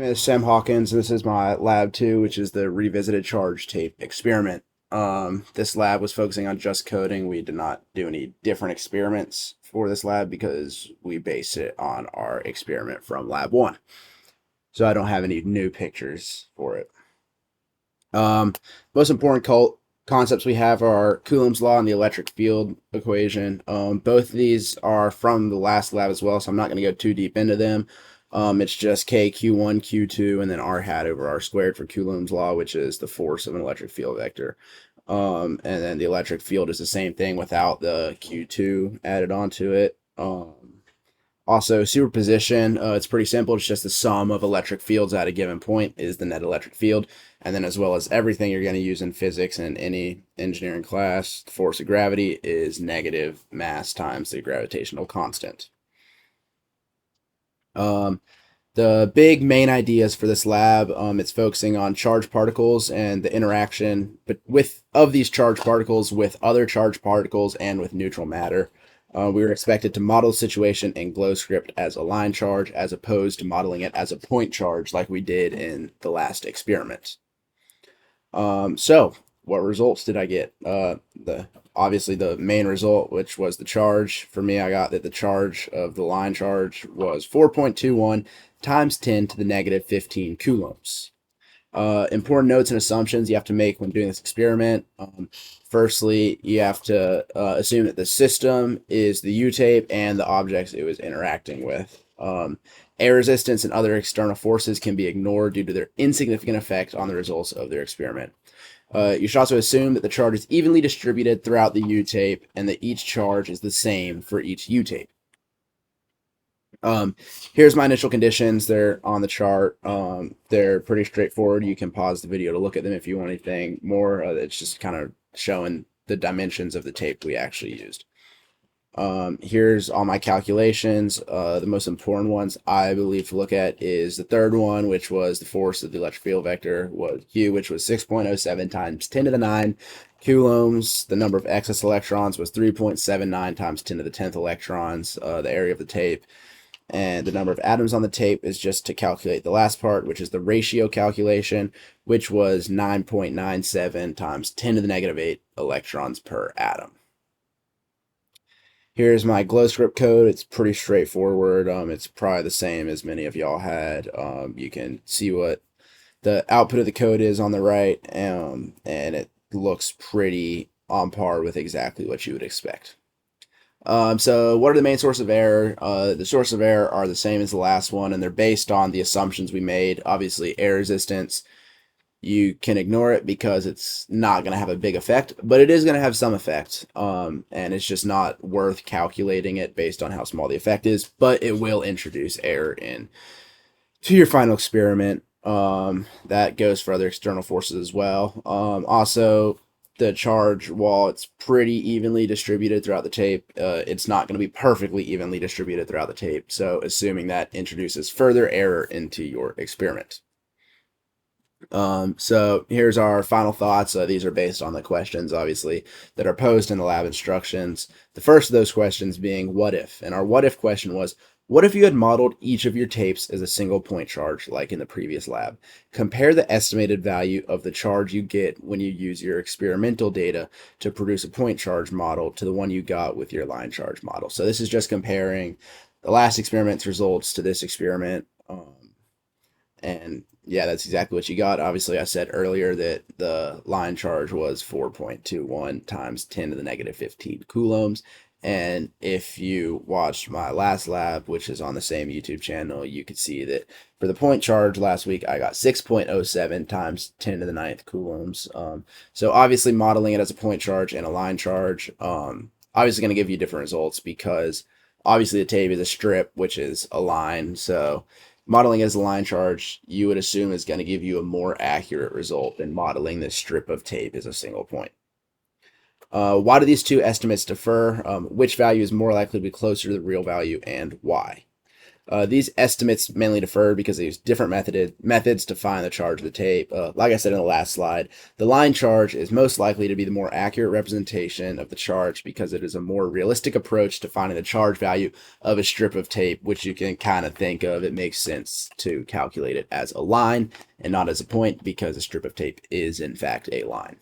name is Sam Hawkins. This is my lab 2, which is the revisited charge tape experiment. This lab was focusing on just coding. We did not do any different experiments for this lab because we based it on our experiment from lab 1. So I don't have any new pictures for it. Most important concepts we have are Coulomb's law and the electric field equation. Both of these are from the last lab as well, so I'm not going to go too deep into them. It's just K, Q1, Q2, and then R hat over R squared for Coulomb's law, which is the force of an electric field vector. And then the electric field is the same thing without the Q2 added onto it. Also, superposition, it's pretty simple. It's just the sum of electric fields at a given point is the net electric field. And then as well as everything you're going to use in physics and any engineering class, the force of gravity is negative mass times the gravitational constant. The big main ideas for this lab, it's focusing on charged particles and the interaction of these charged particles with other charged particles and with neutral matter. We were expected to model the situation in GlowScript as a line charge as opposed to modeling it as a point charge like we did in the last experiment. So what results did I get? Obviously the main result, which was the charge. For me, I got that the charge of the line charge was 4.21 times 10 to the negative 15 coulombs. Important notes and assumptions you have to make when doing this experiment. Firstly, you have to assume that the system is the U-tape and the objects it was interacting with. Air resistance and other external forces can be ignored due to their insignificant effect on the results of their experiment. You should also assume that the charge is evenly distributed throughout the U-tape and that each charge is the same for each U-tape. Here's my initial conditions. They're on the chart. They're pretty straightforward. You can pause the video to look at them if you want anything more. It's just kind of showing the dimensions of the tape we actually used. Here's all my calculations. The most important ones I believe to look at is the third one, which was the force of the electric field vector, was Q, which was 6.07 times 10 to the 9 coulombs. The number of excess electrons was 3.79 times 10 to the 10th electrons. The area of the tape. And the number of atoms on the tape is just to calculate the last part, which is the ratio calculation, which was 9.97 times 10 to the negative 8 electrons per atom. Here's my GlowScript code. It's pretty straightforward. It's probably the same as many of y'all had. You can see what the output of the code is on the right, and it looks pretty on par with exactly what you would expect. So what are the main sources of error? The sources of error are the same as the last one, and they're based on the assumptions we made. Obviously, air resistance, you can ignore it because it's not going to have a big effect, but it is going to have some effect, and it's just not worth calculating it based on how small the effect is, but it will introduce error in to your final experiment. That goes for other external forces as well. Also, the charge, while it's pretty evenly distributed throughout the tape, it's not going to be perfectly evenly distributed throughout the tape. So assuming that introduces further error into your experiment. So here's our final thoughts. These are based on the questions, obviously, that are posed in the lab instructions. The first of those questions being, what if? And our what if question was, what if you had modeled each of your tapes as a single point charge, like in the previous lab? Compare the estimated value of the charge you get when you use your experimental data to produce a point charge model to the one you got with your line charge model. So this is just comparing the last experiment's results to this experiment. And yeah, that's exactly what you got. Obviously, I said earlier that the line charge was 4.21 times 10 to the negative 15 coulombs. And if you watched my last lab, which is on the same YouTube channel, you could see that for the point charge last week, I got 6.07 times 10 to the 9th coulombs. So obviously modeling it as a point charge and a line charge, obviously going to give you different results because obviously the tape is a strip, which is a line. So modeling as a line charge, you would assume is going to give you a more accurate result than modeling this strip of tape as a single point. Why do these two estimates differ? Which value is more likely to be closer to the real value and why? These estimates mainly differ because they use different methods to find the charge of the tape. Like I said in the last slide, the line charge is most likely to be the more accurate representation of the charge because it is a more realistic approach to finding the charge value of a strip of tape, which you can kind of think of. It makes sense to calculate it as a line and not as a point because a strip of tape is in fact a line.